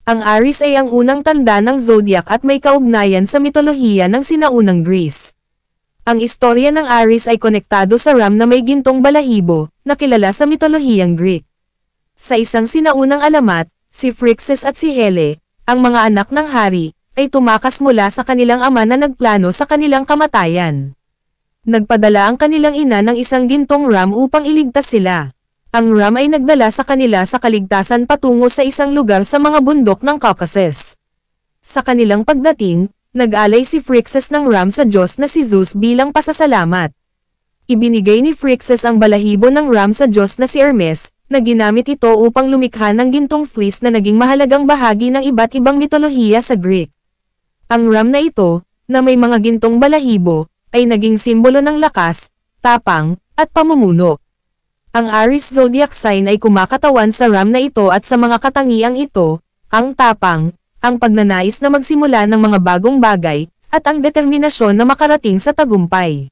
Ang Aries ay ang unang tanda ng zodiac at may kaugnayan sa mitolohiya ng sinaunang Greece. Ang istorya ng Aries ay konektado sa ram na may gintong balahibo, na kilala sa mitolohiyang Greek. Sa isang sinaunang alamat, si Phrixus at si Hele, ang mga anak ng hari, ay tumakas mula sa kanilang ama na nagplano sa kanilang kamatayan. Nagpadala ang kanilang ina ng isang gintong ram upang iligtas sila. Ang ram ay nagdala sa kanila sa kaligtasan patungo sa isang lugar sa mga bundok ng Caucasus. Sa kanilang pagdating, nag-alay si Phrixus ng ram sa Diyos na si Zeus bilang pasasalamat. Ibinigay ni Phrixus ang balahibo ng ram sa Diyos na si Hermes, na ginamit ito upang lumikha ng gintong fleece na naging mahalagang bahagi ng iba't ibang mitolohiya sa Greek. Ang ram na ito, na may mga gintong balahibo, ay naging simbolo ng lakas, tapang, at pamumuno. Ang Aries zodiac sign ay kumakatawan sa ram na ito at sa mga katangiang ito, ang tapang, ang pagnanais na magsimula ng mga bagong bagay, at ang determinasyon na makarating sa tagumpay.